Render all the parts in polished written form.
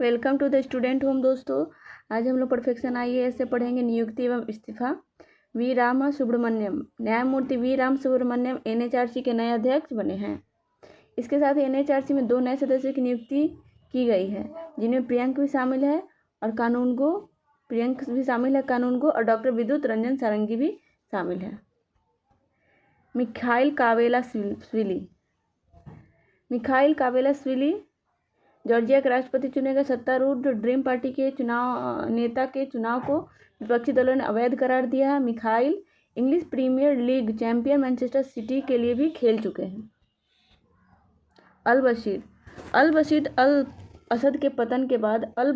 Welcome to the student home दोस्तों। आज हम लोग परफेक्शन IAS से पढ़ेंगे नियुक्ति एवं इस्तीफा। वी राम सुब्रमण्यम, न्यायमूर्ति वी राम सुब्रमण्यम NHRC के नए अध्यक्ष बने हैं। इसके साथ ही NHRC में 2 नए सदस्यों की नियुक्ति की गई है, जिनमें प्रियंक भी शामिल है और कानूनगो और डॉक्टर विद्युत रंजन सारंगी भी शामिल है। मिखाइल कावेलासविली जॉर्जिया के राष्ट्रपति चुने गए। सत्तारूढ़ ड्रीम पार्टी के नेता के चुनाव को विपक्षी दलों ने अवैध करार दिया है। Mikhail English Premier League champion Manchester City के लिए भी खेल चुके हैं। बशर अल असद के पतन के बाद अल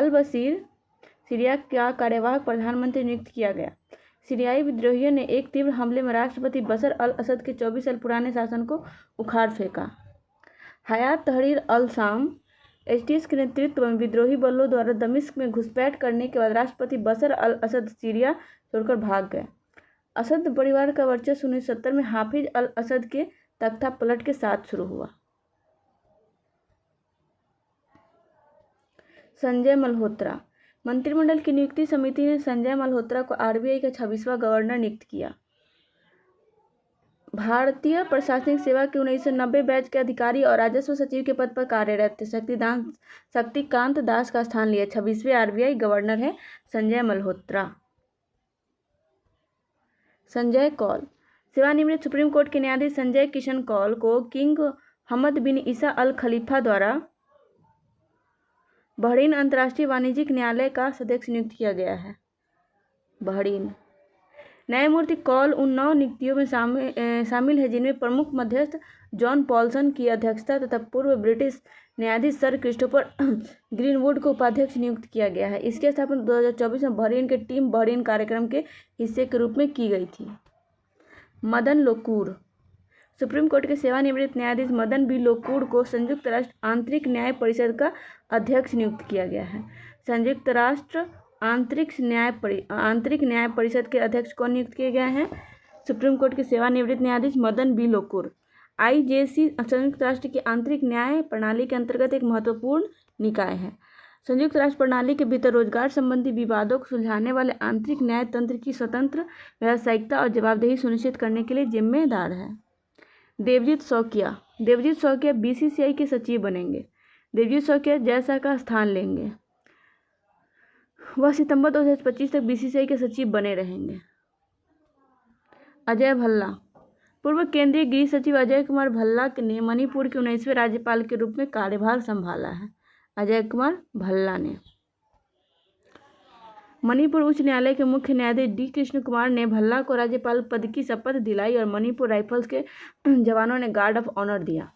बशीर सीरिया का कार्यवाहक प्रधानमंत्री नियुक्त किया गया। सीरियाई विद्रोहियों ने एक तीव्र हमले में राष्ट्रपति बशर अल असद के 24 साल पुराने शासन को उखाड़ फेंका। हयात तहरीर अल शाम HTS के नेतृत्व में विद्रोही बलों द्वारा दमिश्क में घुसपैठ करने के बाद राष्ट्रपति बशर अल असद सीरिया छोड़कर भाग गए। असद परिवार का वर्चस्व 1970 में हाफिज अल असद के तख्ता पलट के साथ शुरू हुआ। संजय मल्होत्रा, मंत्रिमंडल की नियुक्ति समिति ने संजय मल्होत्रा को RBI का 26वां गवर्नर नियुक्त किया। भारतीय प्रशासनिक सेवा के 1990 बैच के अधिकारी और राजस्व सचिव के पद पर कार्यरत थे। शक्तिकांत दास का स्थान लिया। 26वें RBI गवर्नर है संजय मल्होत्रा। संजय कौल, सेवानिवृत्त सुप्रीम कोर्ट के न्यायाधीश संजय किशन कौल को किंग हमद बिन ईसा अल खलीफा द्वारा बहरीन अंतर्राष्ट्रीय वाणिज्यिक न्यायालय का सदस्य नियुक्त किया गया है। बहरीन न्यायमूर्ति कौल उन 9 नियुक्तियों में शामिल है जिनमें प्रमुख मध्यस्थ जॉन पॉल्सन की अध्यक्षता तथा पूर्व ब्रिटिश न्यायाधीश सर क्रिस्टोफर ग्रीनवुड को उपाध्यक्ष नियुक्त किया गया है। इसकी स्थापना 2024 में बहरीन के टीम बहरीन कार्यक्रम के हिस्से के रूप में की गई थी। मदन लोकूर, सुप्रीम कोर्ट के सेवानिवृत्त न्यायाधीश मदन बी लोकूर को संयुक्त राष्ट्र आंतरिक न्याय परिषद का अध्यक्ष नियुक्त किया गया है। संयुक्त राष्ट्र आंतरिक न्याय परिषद के अध्यक्ष कौन नियुक्त किए गए हैं? सुप्रीम कोर्ट के सेवानिवृत्त न्यायाधीश मदन बी लोकूर। IJC संयुक्त राष्ट्र की आंतरिक न्याय प्रणाली के अंतर्गत एक महत्वपूर्ण निकाय है। संयुक्त राष्ट्र प्रणाली के भीतर रोजगार संबंधी विवादों को सुलझाने वाले आंतरिक न्याय तंत्र की स्वतंत्र, व्यावसायिकता और जवाबदेही सुनिश्चित करने के लिए जिम्मेदार है। देवजीत शौकिया BCCI के सचिव बनेंगे। देवजीत शौकिया जैसा का स्थान लेंगे। वह सितंबर 2025 तक BCCI के सचिव बने रहेंगे। अजय भल्ला, पूर्व केंद्रीय गृह सचिव अजय कुमार भल्ला ने मणिपुर के 19वें राज्यपाल के रूप में कार्यभार संभाला है। अजय कुमार भल्ला ने मणिपुर उच्च न्यायालय के मुख्य न्यायाधीश D कृष्ण कुमार ने भल्ला को राज्यपाल पद की शपथ दिलाई और मणिपुर राइफल्स के जवानों ने गार्ड ऑफ ऑनर दिया।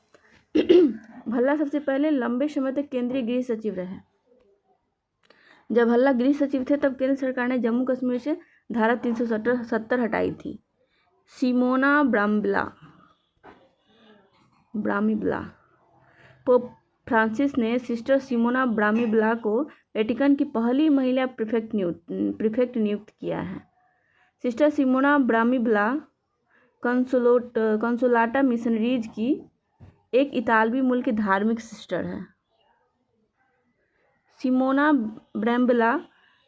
भल्ला सबसे पहले लंबे समय तक केंद्रीय गृह सचिव रहे। जब भल्ला गृह सचिव थे तब केंद्र सरकार ने जम्मू कश्मीर से धारा 370 हटाई थी। सिमोना ब्रामिब्ला, पोप फ्रांसिस ने सिस्टर सिमोना ब्रामिब्ला को वेटिकन की पहली महिला प्रीफेक्ट नियुक्त किया है। सिस्टर सिमोना ब्रामिब्ला कंसोलाटा मिशनरीज की एक इतालवी मूल की धार्मिक सिस्टर है। सिमोना ब्रामिब्ला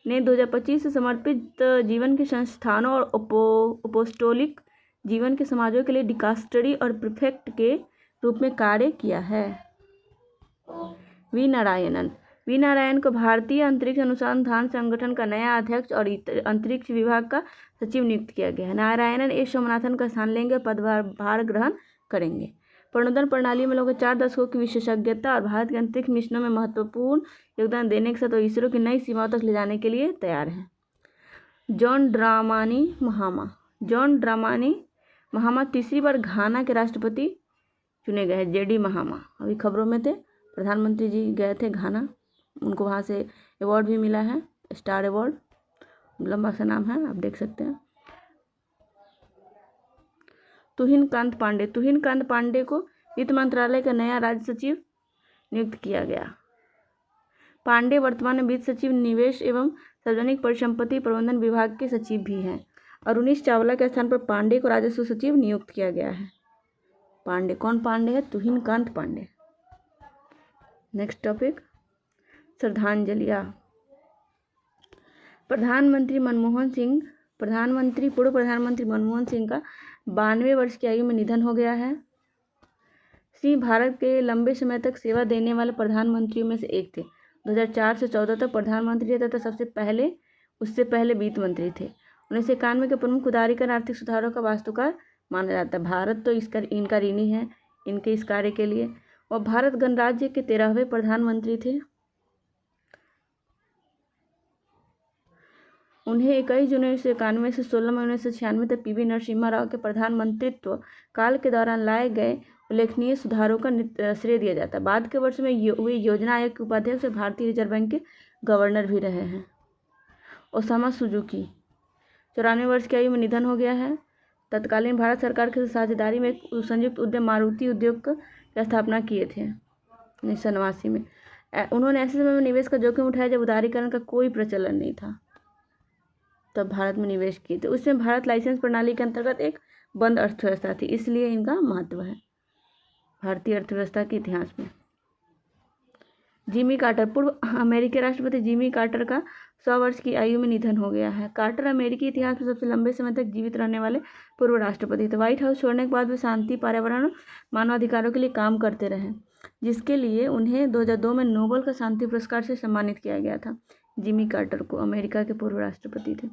ने 2025 से समर्पित जीवन के संस्थानों और अपोस्टोलिक जीवन के समाजों के लिए डिकास्टरी और प्रीफेक्ट के रूप में कार्य किया है। वी नारायण को भारतीय अंतरिक्ष अनुसंधान संगठन का नया अध्यक्ष और अंतरिक्ष विभाग का सचिव नियुक्त किया गया है। नारायणन A सोमनाथन का स्थान लेंगे और पदभार ग्रहण करेंगे। प्रणोदन प्रणाली में लोगों 4 दशकों की विशेषज्ञता और भारत के अंतरिक्ष मिशनों में महत्वपूर्ण योगदान देने के साथ इसरो की नई सीमाओं तक ले जाने के लिए तैयार हैं। जॉन ड्रामानी महामा तीसरी बार घाना के राष्ट्रपति चुने गए हैं। JD महामा अभी खबरों में थे, प्रधानमंत्री जी गए थे घाना, उनको वहाँ से अवार्ड भी मिला है, स्टार अवार्ड, लंबा सा नाम है, आप देख सकते हैं। तुहिन कांत पांडे को वित्त मंत्रालय का नया राज्य सचिव नियुक्त किया गया। पांडे वर्तमान में वित्त सचिव निवेश एवं सार्वजनिक परिसंपत्ति प्रबंधन विभाग के सचिव भी हैं। अरुणीश चावला के स्थान पर पांडे को राजस्व सचिव नियुक्त किया गया है। पांडे। कौन पांडे है? तुहिनकांत पांडे। नेक्स्ट टॉपिक, श्रद्धांजलियाँ। पूर्व प्रधानमंत्री मनमोहन सिंह का 92 वर्ष की आयु में निधन हो गया है। सिंह भारत के लंबे समय तक सेवा देने वाले प्रधानमंत्रियों में से एक थे। 2004 से 14 तक प्रधानमंत्री थे तथा उससे पहले वित्त मंत्री थे। 1991 के प्रमुख उदारीकरण आर्थिक सुधारों का वास्तुकार माना जाता है। भारत तो इनका ऋणी है इनके इस कार्य के लिए। वह भारत गणराज्य के 13वें प्रधानमंत्री थे। उन्हें 21 जून 1991 से 16 मई 1996 तक पीवी नरसिम्हा राव के प्रधानमंत्रित्व काल के दौरान लाए गए उल्लेखनीय सुधारों का श्रेय दिया जाता है। बाद के वर्ष में वे योजना आयोग के उपाध्यक्ष और भारतीय रिजर्व बैंक के गवर्नर भी रहे हैं। ओसामा सुजुकी 94 वर्ष की आयु में निधन हो गया है। तत्कालीन भारत सरकार की साझेदारी में एक संयुक्त उद्यम मारुति उद्योग की स्थापना किए थे 1989 में। उन्होंने ऐसे समय में निवेश का जोखिम उठाया जब उदारीकरण का कोई प्रचलन नहीं था, तब भारत में निवेश किए थे। उसमें भारत लाइसेंस प्रणाली के अंतर्गत एक बंद अर्थव्यवस्था थी, इसलिए इनका महत्व है भारतीय अर्थव्यवस्था के इतिहास में। जिमी कार्टर, पूर्व अमेरिकी राष्ट्रपति जिमी कार्टर का 100 वर्ष की आयु में निधन हो गया है। कार्टर अमेरिकी इतिहास में सबसे लंबे समय तक जीवित रहने वाले पूर्व राष्ट्रपति थे। व्हाइट हाउस छोड़ने के बाद वे शांति, पर्यावरण और मानवाधिकारों के लिए काम करते रहे, जिसके लिए उन्हें 2002 में नोबेल का शांति पुरस्कार से सम्मानित किया गया था। जिमी कार्टर को अमेरिका के पूर्व राष्ट्रपति थे।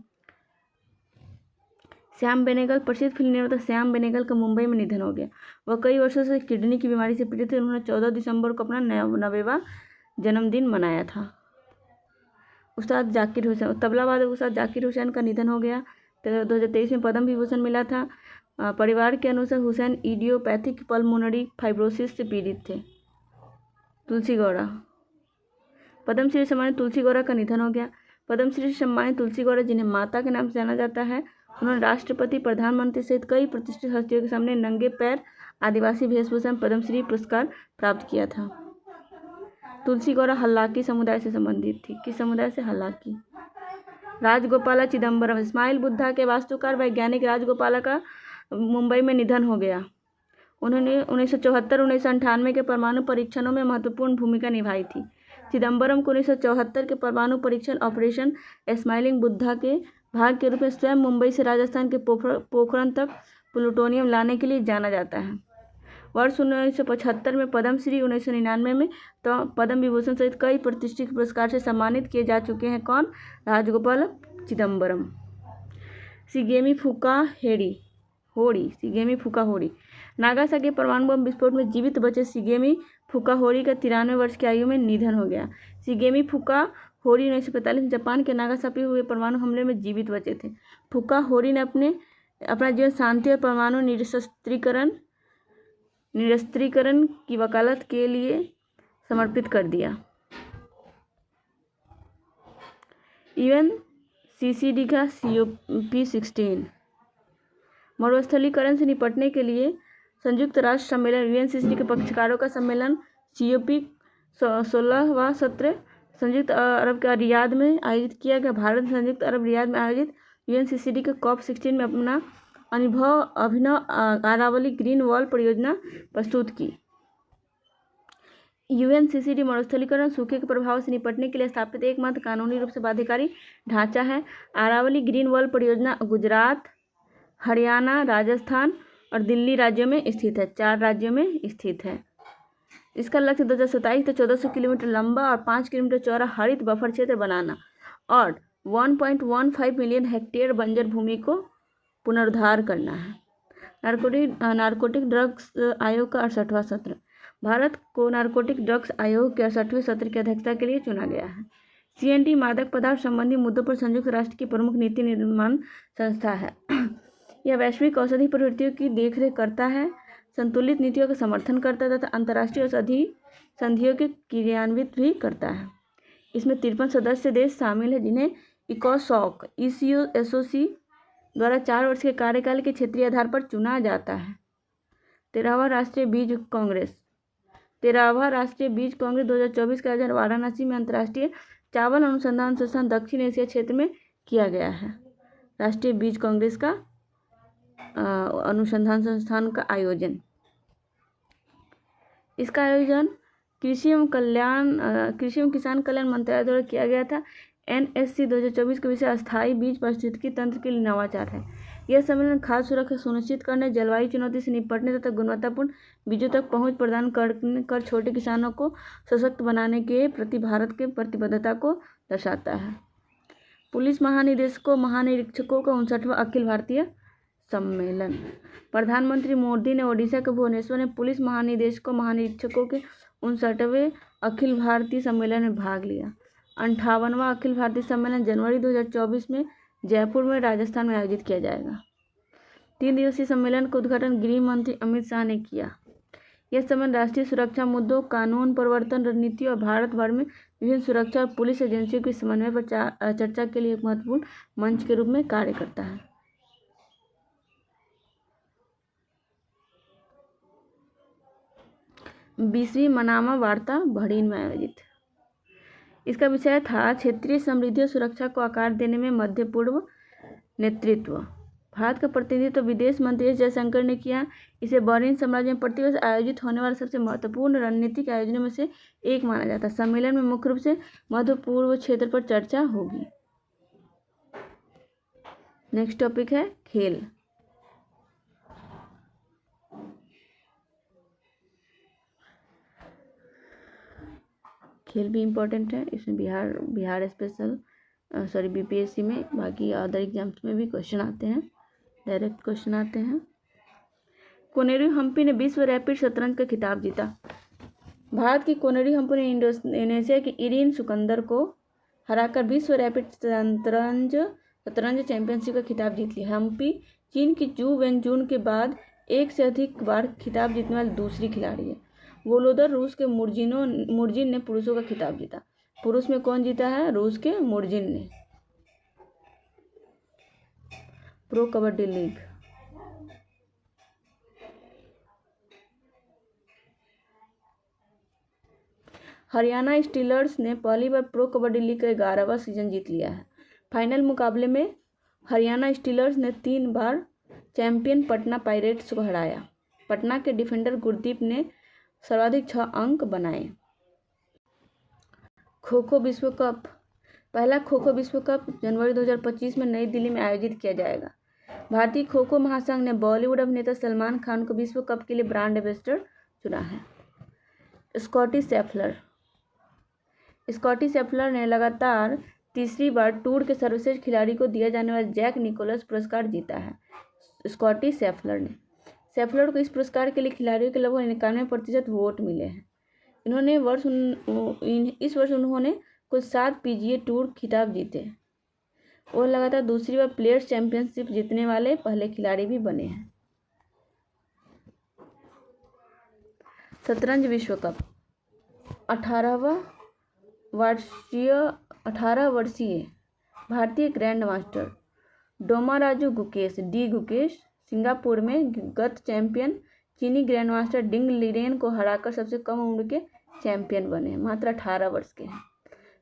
श्याम बेनेगल, प्रसिद्ध फिल्म निर्माता श्याम बेनेगल का मुंबई में निधन हो गया। वह कई वर्षों से किडनी की बीमारी से पीड़ित थे। उन्होंने 14 दिसंबर को अपना 90वां जन्मदिन मनाया था। उस्ताद जाकिर हुसैन, तबला वादक उस्ताद जाकिर हुसैन का निधन हो गया। 2023 में पद्म विभूषण मिला था। परिवार के अनुसार हुसैन इडियोपैथिक पल्मोनरी फाइब्रोसिस से पीड़ित थे। तुलसी गौड़ा, पद्मश्री सम्मानित तुलसी गौड़ा का निधन हो गया। पद्मश्री सम्मानित तुलसी गौड़ा, जिन्हें माता के नाम से जाना जाता है, उन्होंने राष्ट्रपति, प्रधानमंत्री सहित कई प्रतिष्ठित हस्तियों के सामने नंगे पैर आदिवासी वेशभूषा में पद्मश्री पुरस्कार प्राप्त किया था। तुलसी गौड़ा हल्लाकी समुदाय से संबंधित थी। किस समुदाय से? हल्लाकी। राजगोपाला चिदम्बरम, इस्माइल बुद्धा के वास्तुकार वैज्ञानिक राजगोपाला का मुंबई में निधन हो गया। उन्होंने 1974-1998 के परमाणु परीक्षणों में महत्वपूर्ण भूमिका निभाई थी। चिदम्बरम को 1974 के परमाणु परीक्षण ऑपरेशन स्माइलिंग बुद्धा के भाग के रूप में स्वयं मुंबई से राजस्थान के पोखरण तक प्लूटोनियम लाने के लिए जाना जाता है। वर्ष 1975 में पद्मश्री, 1999 में तो पद्म विभूषण सहित कई प्रतिष्ठित पुरस्कार से सम्मानित किए जा चुके हैं। कौन? राजगोपाल चिदम्बरम। शिगेमी फुकाहोरी, नागासाकी परमाणु बम विस्फोट में जीवित बचे शिगेमी फुकाहोरी का 93 वर्ष की आयु में निधन हो गया। शिगेमी फुकाहोरी 1945 में जापान के नागासाकी हुए परमाणु हमले में जीवित बचे थे। फुकाहोरी ने अपना जीवन शांति और परमाणु निरस्त्रीकरण की वकालत के लिए समर्पित कर दिया। यूएनसीसीडी का COP16 मरुस्थलीकरण से निपटने के लिए संयुक्त राष्ट्र सम्मेलन यूएनसीसीडी के पक्षकारों का सम्मेलन COP 16वां सत्र संयुक्त अरब के रियाद में आयोजित किया गया। भारत ने संयुक्त अरब रियाद में आयोजित यूएनसीसीडी के COP16 में अपना अभिनव अरावली ग्रीन वॉल परियोजना प्रस्तुत की। यूएनसीसीडी मरुस्थलीकरण सूखे के प्रभाव से निपटने के लिए स्थापित एकमात्र कानूनी रूप से बाध्यकारी ढांचा है। अरावली ग्रीन वॉल परियोजना गुजरात, हरियाणा, राजस्थान और दिल्ली राज्यों में स्थित है। 4 राज्यों में स्थित है। इसका लक्ष्य 2027 तक 1400 किलोमीटर लंबा और 5 किलोमीटर चौड़ा हरित बफर क्षेत्र बनाना और 1.15 मिलियन हेक्टेयर बंजर भूमि को पुनरुद्धार करना है। नारकोटिक ड्रग्स आयोग का 68वां सत्र। भारत को नारकोटिक ड्रग्स आयोग के 68वें सत्र की अध्यक्षता के लिए चुना गया है। CNT मादक पदार्थ संबंधी मुद्दों पर संयुक्त राष्ट्र की प्रमुख नीति निर्माण संस्था है। यह वैश्विक औषधि प्रवृत्तियों की देखरेख करता है, संतुलित नीतियों का समर्थन करता है तथा अंतर्राष्ट्रीय औषधि संधियों के क्रियान्वित भी करता है। इसमें 53 सदस्य देश शामिल हैं, जिन्हें ECOSOC द्वारा 4 वर्ष के कार्यकाल के क्षेत्रीय आधार पर चुना जाता है। 13वां राष्ट्रीय बीज कांग्रेस 2024 का आयोजन वाराणसी में अंतर्राष्ट्रीय चावल अनुसंधान संस्थान दक्षिण एशिया क्षेत्र में किया गया है। राष्ट्रीय बीज कांग्रेस का अनुसंधान संस्थान का आयोजन इसका आयोजन कृषि एवं किसान कल्याण मंत्रालय द्वारा किया गया था। NSC 2024 का विषय अस्थायी बीज पारिस्थितिकी तंत्र के लिए नवाचार है। यह सम्मेलन खाद्य सुरक्षा सुनिश्चित करने, जलवायु चुनौती से निपटने तथा गुणवत्तापूर्ण बीजों तक पहुंच प्रदान कर छोटे किसानों को सशक्त बनाने के प्रति भारत के प्रतिबद्धता को दर्शाता है। पुलिस महानिरीक्षकों का 59वां अखिल भारतीय सम्मेलन। प्रधानमंत्री मोदी ने ओडिशा के भुवनेश्वर में पुलिस महानिरीक्षकों के 59वें अखिल भारतीय सम्मेलन में भाग लिया। 58वां अखिल भारतीय सम्मेलन जनवरी 2024 में जयपुर में राजस्थान में आयोजित किया जाएगा। 3 दिवसीय सम्मेलन का उद्घाटन गृह मंत्री अमित शाह ने किया। यह सम्मेलन राष्ट्रीय सुरक्षा मुद्दों, कानून प्रवर्तन रणनीति और भारत भर में विभिन्न सुरक्षा और पुलिस एजेंसियों के समन्वय पर चर्चा के लिए एक महत्वपूर्ण मंच के रूप में कार्य करता है। बीसवीं मनामा वार्ता बहरीन में आयोजित। इसका विषय था क्षेत्रीय समृद्धि और सुरक्षा को आकार देने में मध्य पूर्व नेतृत्व। भारत का प्रतिनिधित्व विदेश मंत्री एस जयशंकर ने किया। इसे बहरीन साम्राज्य में प्रतिवर्ष आयोजित होने वाले सबसे महत्वपूर्ण रणनीतिक आयोजनों में से एक माना जाता है। सम्मेलन में मुख्य रूप से मध्य पूर्व क्षेत्र पर चर्चा होगी। नेक्स्ट टॉपिक है खेल। खेल भी इम्पोर्टेंट है। इसमें बिहार स्पेशल BPSC में, बाकी अदर एग्जाम्स में भी क्वेश्चन आते हैं, डायरेक्ट क्वेश्चन आते हैं। कोनेरू हम्पी ने विश्व रैपिड शतरंज का खिताब जीता। भारत की कोनेरू हम्पी ने इंडोनेशिया की इरीन सुकंदर को हराकर विश्व रैपिड शतरंज चैंपियनशिप का खिताब जीत लिया। हम्पी चीन की जू वेनजून के बाद एक से अधिक बार खिताब जीतने वाली दूसरी खिलाड़ी है। वोलोदर रूस के मुर्जिन ने पुरुषों का खिताब जीता। पुरुष में कौन जीता है? रूस के मुर्जिन ने। Pro kabaddi league. Haryana stealers ने पहली बार प्रो कबड्डी लीग का 11वां सीजन जीत लिया है। फाइनल मुकाबले में हरियाणा स्टीलर्स ने 3 बार चैंपियन पटना पायरेट्स को हराया। पटना के डिफेंडर गुरदीप ने सर्वाधिक 6 अंक बनाए। खो खो विश्व कप। पहला खो खो विश्व कप जनवरी 2025 में नई दिल्ली में आयोजित किया जाएगा। भारतीय खो खो महासंघ ने बॉलीवुड अभिनेता सलमान खान को विश्व कप के लिए ब्रांड एम्बेसडर चुना है। स्कॉटी शेफलर ने लगातार तीसरी बार टूर के सर्वश्रेष्ठ खिलाड़ी को दिया जाने वाला जैक निकोलस पुरस्कार जीता है। स्कॉटी शेफलर को इस पुरस्कार के लिए खिलाड़ियों के लगभग 91% वोट मिले हैं। इस वर्ष उन्होंने कुल 7 PGA टूर खिताब जीते। वो लगातार दूसरी बार प्लेयर्स चैंपियनशिप जीतने वाले पहले खिलाड़ी भी बने हैं। शतरंज विश्व कप। 18 वर्षीय भारतीय ग्रैंड मास्टर डोमाराजू गुकेश सिंगापुर में गत चैंपियन चीनी ग्रैंड मास्टर डिंग लीरेन को हराकर सबसे कम उम्र के चैंपियन बने हैं। मात्र 18 वर्ष के हैं।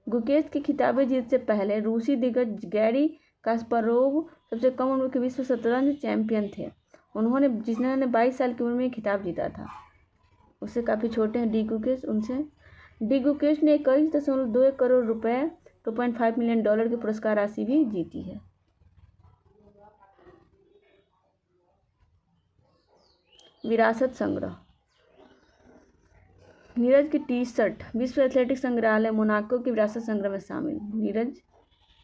गुकेश की खिताबी जीत से पहले रूसी दिग्गज गैरी कास्पारोव सबसे कम उम्र के विश्व शतरंज चैंपियन थे। जिन्होंने 22 साल की उम्र में खिताब जीता था। उससे काफ़ी छोटे हैं डी गुकेश ने 21.2 करोड़ रुपए $2.5 मिलियन की पुरस्कार राशि भी जीती है। विरासत संग्रह। नीरज की टी-शर्ट विश्व एथलेटिक्स संग्रहालय मोनाको के विरासत संग्रह में शामिल। नीरज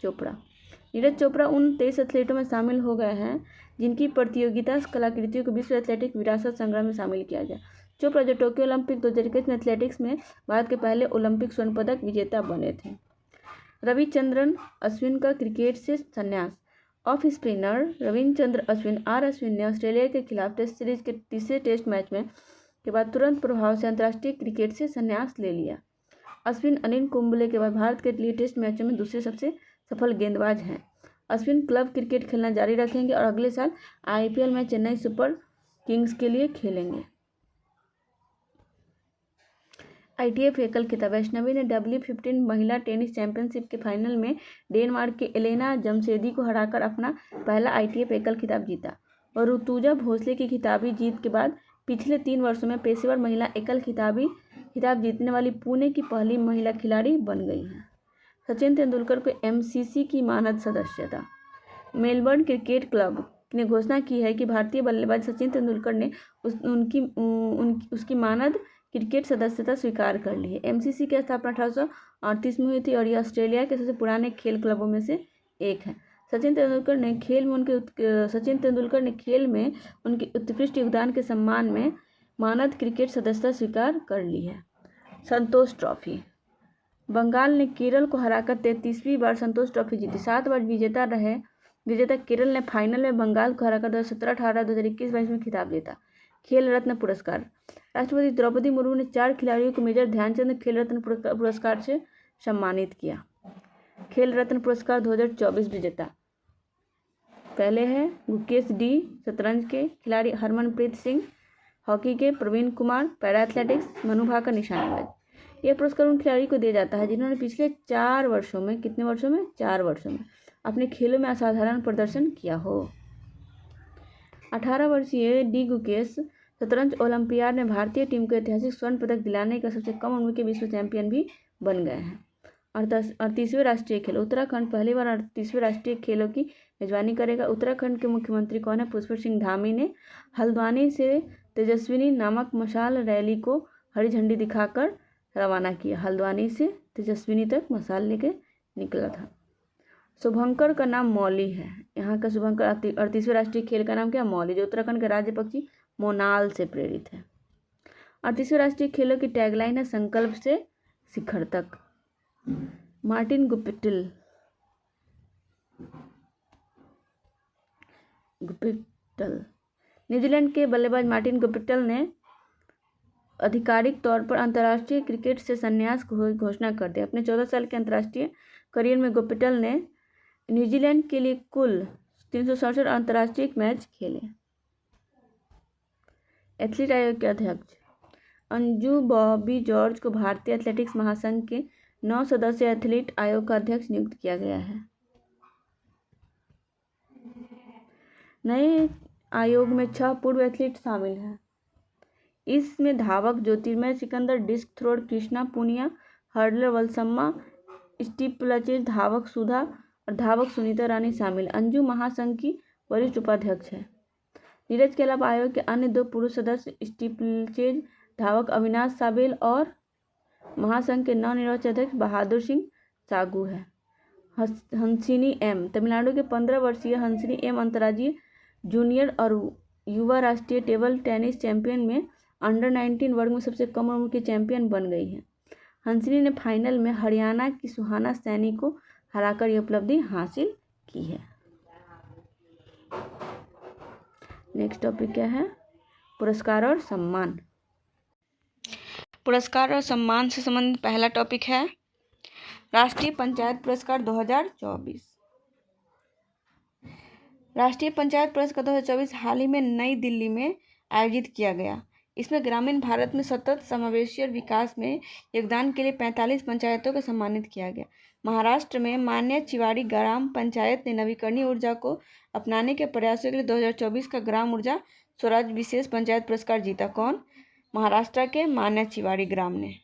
चोपड़ा उन 23 एथलीटों में शामिल हो गए हैं जिनकी प्रतियोगिता कलाकृतियों को विश्व एथलेटिक्स विरासत संग्रह में शामिल किया गया। चोपड़ा जो टोक्यो ओलंपिक 2021 में एथलेटिक्स में भारत के पहले ओलंपिक स्वर्ण पदक विजेता बने थे। रविचंद्रन अश्विन का क्रिकेट से संन्यास। ऑफ स्पिनर रविचंद्रन अश्विन ने ऑस्ट्रेलिया के खिलाफ टेस्ट सीरीज के तीसरे टेस्ट मैच में के बाद तुरंत प्रभाव से अंतर्राष्ट्रीय क्रिकेट से संन्यास ले लिया। अश्विन अनिल कुंबले के बाद भारत के लिए टेस्ट मैचों में दूसरे सबसे सफल गेंदबाज हैं। अश्विन क्लब क्रिकेट खेलना जारी रखेंगे और अगले साल IPL में चेन्नई सुपर किंग्स के लिए खेलेंगे। ITF एकल खिताब। वैष्णवी ने W15 महिला टेनिस चैंपियनशिप के फाइनल में डेनमार्क के एलेना जमशेदी को हराकर अपना पहला ITF एकल खिताब जीता और ऋतुजा भोसले की खिताबी जीत के बाद पिछले 3 वर्षों में पेशेवर महिला एकल खिताब जीतने वाली पुणे की पहली महिला खिलाड़ी बन गई हैं। सचिन तेंदुलकर को एमसीसी की मानद सदस्यता। मेलबर्न क्रिकेट क्लब ने घोषणा की है कि भारतीय बल्लेबाज सचिन तेंदुलकर ने उसकी मानद क्रिकेट सदस्यता स्वीकार कर ली है। एमसीसी की स्थापना 1838 में हुई थी और यह ऑस्ट्रेलिया के सबसे पुराने खेल क्लबों में से एक है। सचिन तेंदुलकर ने खेल में उनके उत्कृष्ट योगदान के सम्मान में मानद क्रिकेट सदस्यता स्वीकार कर ली है। संतोष ट्रॉफी। बंगाल ने केरल को हराकर 33वीं बार संतोष ट्रॉफी जीती। 7 बार विजेता केरल ने फाइनल में बंगाल को हराकर 2017, 18, 2021, 22 में खिताब जीता। खेल रत्न पुरस्कार। राष्ट्रपति द्रौपदी मुर्मू ने 4 खिलाड़ियों को मेजर ध्यानचंद खेल रत्न पुरस्कार से सम्मानित किया। खेल रत्न पुरस्कार 2024 विजेता पहले है गुकेश डी, शतरंज के खिलाड़ी हरमनप्रीत सिंह, हॉकी के प्रवीण कुमार, पैरा एथलेटिक्स मनु भाकर, निशानेबाज। यह पुरस्कार उन खिलाड़ियों को दिया जाता है जिन्होंने पिछले 4 वर्षों में, कितने वर्षों में, 4 वर्षों में अपने खेलों में असाधारण प्रदर्शन किया हो। 18 वर्षीय डी गुकेश शतरंज ओलंपियाड में भारतीय टीम को ऐतिहासिक स्वर्ण पदक दिलाने का सबसे कम उम्र के विश्व चैंपियन भी बन गए हैं। 38वें राष्ट्रीय खेल। उत्तराखंड पहली बार 38वें राष्ट्रीय खेलों की मेजबानी करेगा। उत्तराखंड के मुख्यमंत्री कौन है? पुष्कर सिंह धामी ने हल्द्वानी से तेजस्विनी नामक मशाल रैली को हरी झंडी दिखाकर रवाना किया। हल्द्वानी से तेजस्विनी तक मशाल लेके निकला था। शुभंकर का नाम मौली है। यहाँ का शुभंकर 38वें राष्ट्रीय खेल का नाम क्या? मौली, जो उत्तराखंड के राज्य पक्षी मोनाल से प्रेरित है। 38वें राष्ट्रीय खेलों की टैगलाइन है संकल्प से शिखर तक। मार्टिन गुप्टिल न्यूजीलैंड के बल्लेबाज मार्टिन गुप्टिल ने आधिकारिक तौर पर अंतर्राष्ट्रीय क्रिकेट से संन्यास की घोषणा कर दी। अपने 14 साल के अंतर्राष्ट्रीय करियर में गुप्टिल ने न्यूजीलैंड के लिए कुल 367 अंतर्राष्ट्रीय मैच खेले। एथलीट आयोग के अध्यक्ष अंजू बॉबी जॉर्ज को भारतीय एथलेटिक्स महासंघ के 9 सदस्यीय एथलीट आयोग का अध्यक्ष नियुक्त किया गया है। नए आयोग में 6 पूर्व एथलीट शामिल हैं। इसमें धावक Jyotirmoyee Sikandar, disc thrower Krishna Poonia, hurdler Valsamma, steeplechase धावक सुधा और धावक सुनीता रानी शामिल। अंजू महासंघ की वरिष्ठ उपाध्यक्ष है। नीरज के अलावा आयोग के अन्य 2 पुरुष सदस्य स्टीपलचेज धावक अविनाश साबेल और महासंघ के नवनिर्वाचित अध्यक्ष बहादुर सिंह सागू है। हंसिनी एम तमिलनाडु के 15 वर्षीय हंसिनी एम अंतर्राज्यीय जूनियर और युवा राष्ट्रीय टेबल टेनिस चैंपियन में अंडर 19 वर्ग में सबसे कम उम्र की चैंपियन बन गई है। हंसिनी ने फाइनल में हरियाणा की सुहाना सैनी को हराकर यह उपलब्धि हासिल की है। नेक्स्ट टॉपिक क्या है? पुरस्कार और सम्मान। पुरस्कार और सम्मान से संबंधित पहला टॉपिक है राष्ट्रीय पंचायत पुरस्कार 2024। राष्ट्रीय पंचायत पुरस्कार 2024 हाल ही में नई दिल्ली में आयोजित किया गया। इसमें ग्रामीण भारत में सतत समावेशी और विकास में योगदान के लिए 45 पंचायतों को सम्मानित किया गया। महाराष्ट्र में मान्य चिवाड़ी ग्राम पंचायत ने नवीकरणीय ऊर्जा को अपनाने के प्रयासों के लिए 2024 का ग्राम ऊर्जा स्वराज विशेष पंचायत पुरस्कार जीता। कौन? महाराष्ट्र के मान्य चिवाड़ी ग्राम ने।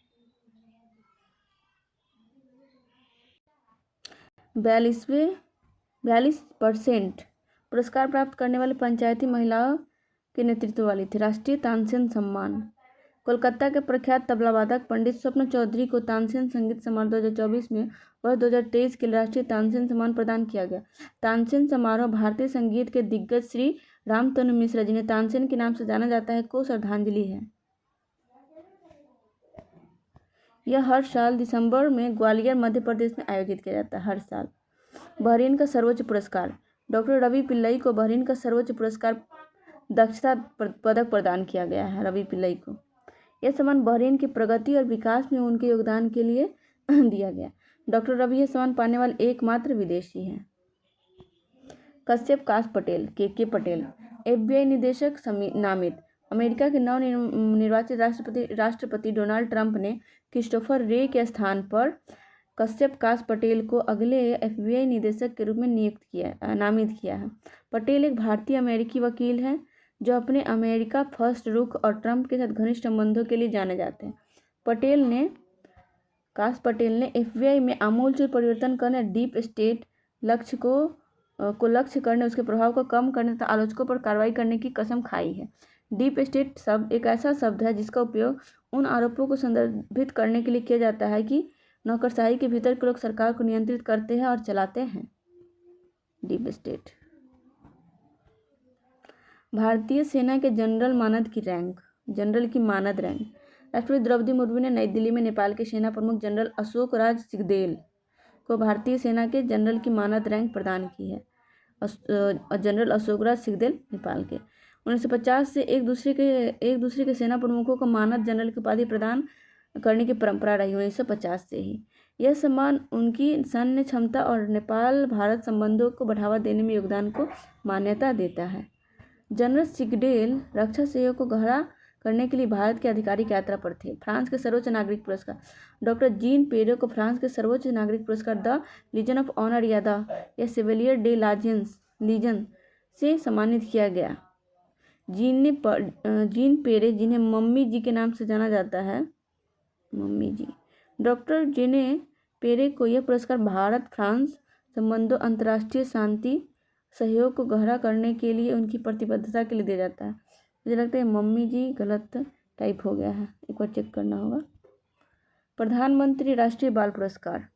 42% पुरस्कार प्राप्त करने वाली पंचायती महिलाओं के नेतृत्व वाली थी। राष्ट्रीय तानसेन सम्मान। कोलकाता के प्रख्यात तबलावादक पंडित स्वप्न चौधरी को तानसेन संगीत समारोह 2024 में वर्ष 2023 के लिए राष्ट्रीय तानसेन सम्मान प्रदान किया गया। तानसेन समारोह भारतीय संगीत के दिग्गज श्री रामतनु मिश्रा, जिन्हें तानसेन के नाम से जाना जाता है, को श्रद्धांजलि है। यह हर साल दिसंबर में ग्वालियर मध्य प्रदेश में आयोजित किया जाता है। हर साल। बहरीन का सर्वोच्च पुरस्कार। डॉक्टर रवि पिल्लई को बहरीन का सर्वोच्च पुरस्कार दक्षता पदक प्रदान किया गया है। रवि पिल्लई को यह सम्मान बहरीन की प्रगति और विकास में उनके योगदान के लिए दिया गया। डॉक्टर रवि यह सम्मान पाने वाले एकमात्र विदेशी हैं। कश्यप काश पटेल के पटेल FBI निदेशक नामित। अमेरिका के नवनिर्वाचित राष्ट्रपति डोनाल्ड ट्रंप ने क्रिस्टोफर रे के स्थान पर कश्यप काश पटेल को अगले FBI निदेशक के रूप में नामित किया है। पटेल एक भारतीय अमेरिकी वकील हैं जो अपने अमेरिका फर्स्ट रुख और ट्रंप के साथ घनिष्ठ संबंधों के लिए जाने जाते हैं। काश पटेल ने FBI में आमूलचूल परिवर्तन करने, डीप स्टेट लक्ष्य को लक्ष्य करने, उसके प्रभाव को कम करने तथा आलोचकों पर कार्रवाई करने की कसम खाई है। डीप स्टेट शब्द एक ऐसा शब्द है जिसका उपयोग उन आरोपों को संदर्भित करने के लिए किया जाता है कि नौकरशाही के भीतर के लोग सरकार को नियंत्रित करते हैं और चलाते हैं। Deep state. भारतीय सेना के जनरल की मानद रैंक। राष्ट्रपति द्रौपदी मुर्मू ने नई दिल्ली में नेपाल के सेना प्रमुख जनरल अशोक राज सिंहदेल को भारतीय सेना के जनरल की मानद रैंक प्रदान की है। जनरल अशोक राज सिंहदेल नेपाल के 1950 से एक दूसरे के सेना प्रमुखों को मानद जनरल की उपाधि प्रदान करने की परंपरा रही। 1950 से ही यह सम्मान उनकी सैन्य क्षमता और नेपाल भारत संबंधों को बढ़ावा देने में योगदान को मान्यता देता है। जनरल सिंहदेल रक्षा सहयोग को गहरा करने के लिए भारत की आधिकारिक यात्रा पर थे। फ्रांस के सर्वोच्च नागरिक पुरस्कार। डॉक्टर जीन पेरे को फ्रांस के सर्वोच्च नागरिक पुरस्कार द लीजन ऑफ ऑनर या सेवेलियर डे लीजन से सम्मानित किया गया। जीन पेरे, जिन्हें मम्मी जी के नाम से जाना जाता है, मम्मी जी, डॉक्टर जीने पेरे को यह पुरस्कार भारत फ्रांस संबंधों, अंतर्राष्ट्रीय शांति सहयोग को गहरा करने के लिए उनकी प्रतिबद्धता के लिए दिया जाता है। मुझे लगता है मम्मी जी गलत टाइप हो गया है, एक बार चेक करना होगा। प्रधानमंत्री राष्ट्रीय बाल पुरस्कार।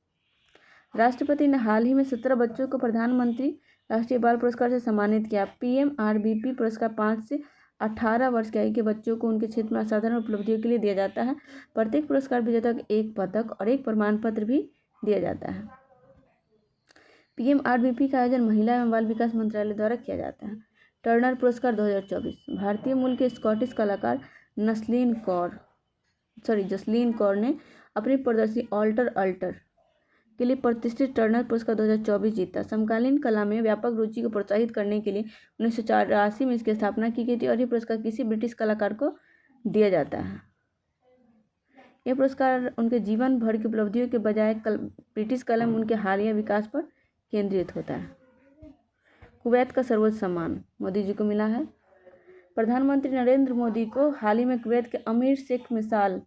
राष्ट्रपति ने हाल ही में 17 बच्चों को प्रधानमंत्री राष्ट्रीय बाल पुरस्कार से सम्मानित किया। PMRBP पुरस्कार 5 से 18 वर्ष की आयु के बच्चों को उनके क्षेत्र में असाधारण उपलब्धियों के लिए दिया जाता है। प्रत्येक पुरस्कार विजेता को एक पदक और एक प्रमाण पत्र भी दिया जाता है। PMRBP का आयोजन महिला एवं बाल विकास मंत्रालय द्वारा किया जाता है। टर्नर पुरस्कार 2024। भारतीय मूल के स्कॉटिश कलाकार जसलीन कौर ने अपनी प्रदर्शनी ऑल्टर अल्टर के लिए प्रतिष्ठित टर्नर पुरस्कार 2024 जीता। समकालीन कला में व्यापक रुचि को प्रोत्साहित करने के लिए 1984 में इसकी स्थापना की गई थी और यह पुरस्कार किसी ब्रिटिश कलाकार को दिया जाता है। यह पुरस्कार उनके जीवन भर की उपलब्धियों के बजाय ब्रिटिश कला में उनके हालिया विकास पर केंद्रित होता है। कुवैत का सर्वोच्च सम्मान मोदी जी को मिला है। प्रधानमंत्री नरेंद्र मोदी को हाल ही में कुवैत के अमीर शेख मिसाल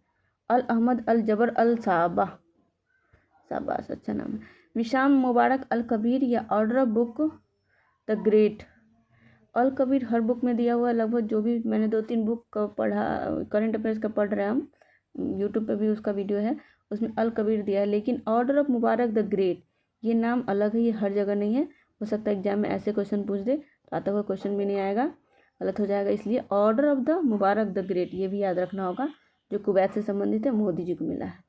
अल अहमद अल जबर अल साबास, अच्छा नाम है, विशाम मुबारक अल कबीर या ऑर्डर ऑफ बुक द ग्रेट अल कबीर हर बुक में दिया हुआ है। लगभग जो भी मैंने 2-3 बुक पढ़ा, करंट अफेयर्स का पढ़ रहे हैं हम, यूट्यूब पे भी उसका वीडियो है, उसमें अल कबीर दिया है। लेकिन order of Mubarak the great ये नाम अलग है, ये हर जगह नहीं है। हो सकता है एग्जाम में ऐसे क्वेश्चन पूछ दे तो आता हुआ क्वेश्चन भी नहीं आएगा, गलत हो जाएगा। इसलिए order of the Mubarak the great ये भी याद रखना होगा, जो कुवैत से संबंधित है, मोदी जी को मिला है।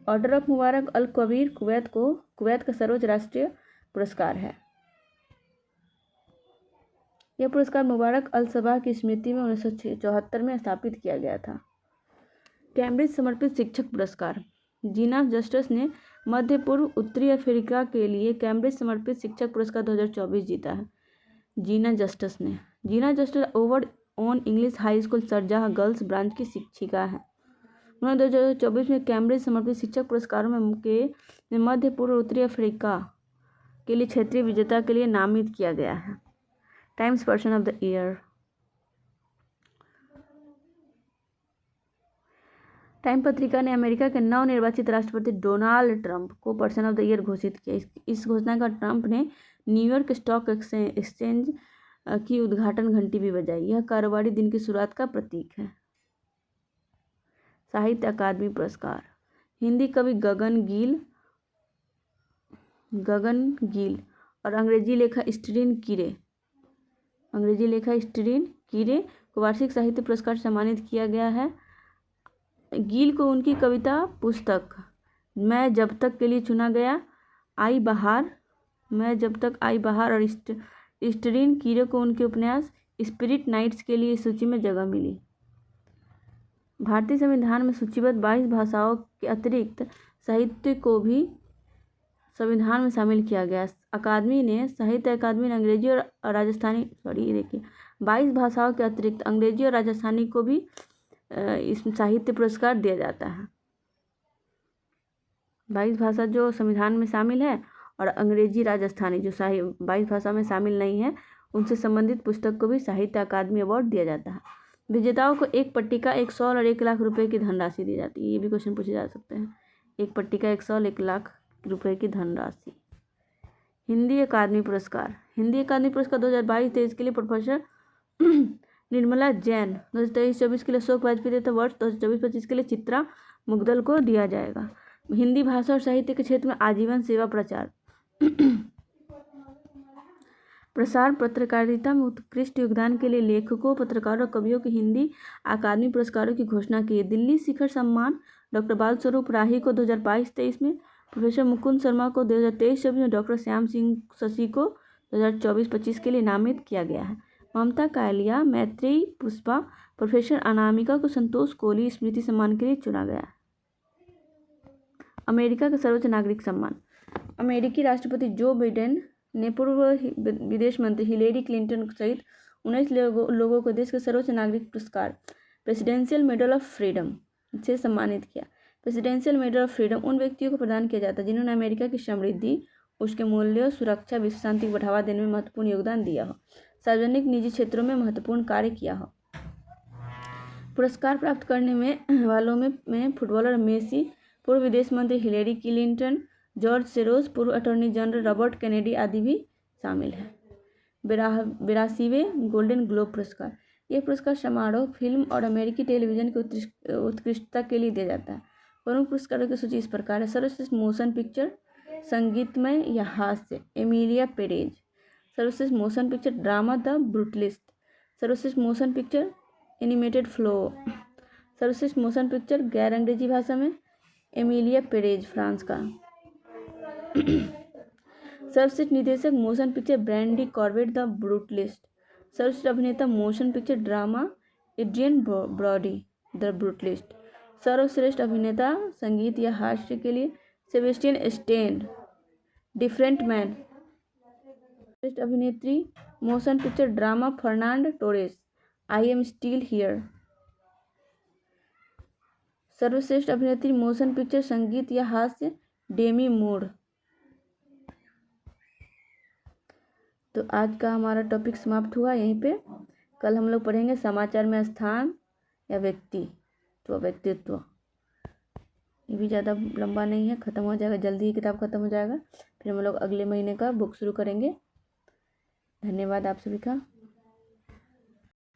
Order of Mubarak Al Kabir Kuwait का सर्वोच्च राष्ट्रीय पुरस्कार है। यह पुरस्कार मुबारक अल सबाह की स्मृति में 1974 में स्थापित किया गया था। कैम्ब्रिज समर्पित शिक्षक पुरस्कार। जीना जस्टिस ने मध्य पूर्व उत्तरी अफ्रीका के लिए कैम्ब्रिज समर्पित शिक्षक पुरस्कार 2024 जीता है। Jeena Justice Our Own English High School Sharjah Girls Branch की शिक्षिका है। उन्हें 2024 में कैम्ब्रिज समर्पित शिक्षक पुरस्कारों में मध्य पूर्व उत्तरी अफ्रीका के लिए क्षेत्रीय विजेता के लिए नामित किया गया है। Times person of the year. Time पत्रिका ने अमेरिका के नवनिर्वाचित राष्ट्रपति डोनाल्ड ट्रंप को पर्सन ऑफ द ईयर घोषित किया। इस घोषणा का ट्रंप ने न्यूयॉर्क स्टॉक एक्सचेंज की उद्घाटन घंटी भी बजाई। यह कारोबारी दिन की शुरुआत का प्रतीक है। साहित्य अकादमी पुरस्कार। हिंदी कवि गगन गिल और अंग्रेजी लेखक स्टीरन कीरे को वार्षिक साहित्य पुरस्कार से सम्मानित किया गया है। गिल को उनकी कविता पुस्तक मैं जब तक के लिए चुना गया, आई बहार और स्टीरन कीरे को उनके उपन्यास स्पिरिट नाइट्स के लिए सूची में जगह मिली। भारतीय संविधान में सूचीबद्ध 22 भाषाओं के अतिरिक्त साहित्य को भी संविधान में शामिल किया गया। साहित्य अकादमी ने अंग्रेजी और राजस्थानी 22 भाषाओं के अतिरिक्त अंग्रेजी और राजस्थानी को भी इस साहित्य पुरस्कार दिया जाता है। 22 भाषा जो संविधान में शामिल है और अंग्रेजी राजस्थानी जो 22 भाषा में शामिल नहीं है उनसे संबंधित पुस्तक को भी साहित्य अकादमी अवार्ड दिया जाता है। विजेताओं को एक पट्टिका 100 और 1 लाख रुपए की धनराशि दी जाती है। ये भी क्वेश्चन पूछे जा सकते हैं। एक पट्टिका 100 और 1 लाख रुपए की धनराशि। हिंदी अकादमी पुरस्कार। हिंदी अकादमी पुरस्कार 2022-23 के लिए प्रोफेसर निर्मला जैन, 2023-24 के लिए अशोक वाजपेयी तथा वर्ष 2024-25 के लिए चित्रा मुग्दल को दिया जाएगा। हिंदी भाषा और साहित्य के क्षेत्र में आजीवन सेवा प्रचार प्रसार पत्रकारिता में उत्कृष्ट योगदान के लिए लेखकों, पत्रकारों और कवियों के हिंदी अकादमी पुरस्कारों की घोषणा की है। दिल्ली शिखर सम्मान डॉक्टर बाल स्वरूप राही को 2022-23 में, प्रोफेसर मुकुंद शर्मा को 2023-24 में, डॉक्टर श्याम सिंह शशि को 2024-25 के लिए नामित किया गया है। ममता कालिया, मैत्री पुष्पा, प्रोफेसर अनामिका को संतोष कोहली स्मृति सम्मान के लिए चुना गया है। अमेरिका का सर्वोच्च नागरिक सम्मान। अमेरिकी राष्ट्रपति जो बाइडेन ने पूर्व विदेश मंत्री हिलेरी क्लिंटन सहित 19 लोगों को देश के सर्वोच्च नागरिक पुरस्कार प्रेसिडेंशियल मेडल ऑफ फ्रीडम से सम्मानित किया। प्रेसिडेंशियल मेडल ऑफ फ्रीडम उन व्यक्तियों को प्रदान किया जाता है जिन्होंने अमेरिका की समृद्धि, उसके मूल्यों, सुरक्षा, विश्व शांति को बढ़ावा देने में महत्वपूर्ण योगदान दिया हो, सार्वजनिक निजी क्षेत्रों में महत्वपूर्ण कार्य किया हो। पुरस्कार प्राप्त करने में वालों में फुटबॉलर मेसी, पूर्व विदेश मंत्री हिलेरी क्लिंटन, जॉर्ज सोरोस, पूर्व अटॉर्नी जनरल रॉबर्ट कैनेडी आदि भी शामिल हैं। 82वें गोल्डन ग्लोब पुरस्कार। यह पुरस्कार समारोह, फिल्म और अमेरिकी टेलीविजन की उत्कृष्टता के लिए दिया जाता है। प्रमुख पुरस्कारों की सूची इस प्रकार है। सर्वश्रेष्ठ मोशन पिक्चर संगीतमय या हास्य, एमिलिया पेरेज। सर्वश्रेष्ठ motion picture drama, the Brutalist. सर्वश्रेष्ठ मोशन पिक्चर एनिमेटेड फ्लो। सर्वश्रेष्ठ मोशन पिक्चर गैर अंग्रेजी भाषा में, एमिलिया पेरेज, फ्रांस का। सर्वश्रेष्ठ निर्देशक motion picture Brady Corbet, the Brutalist. सर्वश्रेष्ठ अभिनेता motion picture drama Adrien Brody, the Brutalist. सर्वश्रेष्ठ अभिनेता संगीत या हास्य के लिए सेबेस्टियन स्टेन, डिफरेंट मैन। सर्वश्रेष्ठ अभिनेत्री motion picture drama Fernand Torres, I am still here. सर्वश्रेष्ठ अभिनेत्री मोशन पिक्चर संगीत या हास्य डेमी मूर। तो आज का हमारा टॉपिक समाप्त हुआ यहीं पे। कल हम लोग पढ़ेंगे समाचार में स्थान या व्यक्तित्व। ये भी ज़्यादा लंबा नहीं है, ख़त्म हो जाएगा जल्दी ही, किताब ख़त्म हो जाएगा। फिर हम लोग अगले महीने का बुक शुरू करेंगे। धन्यवाद आप सभी का।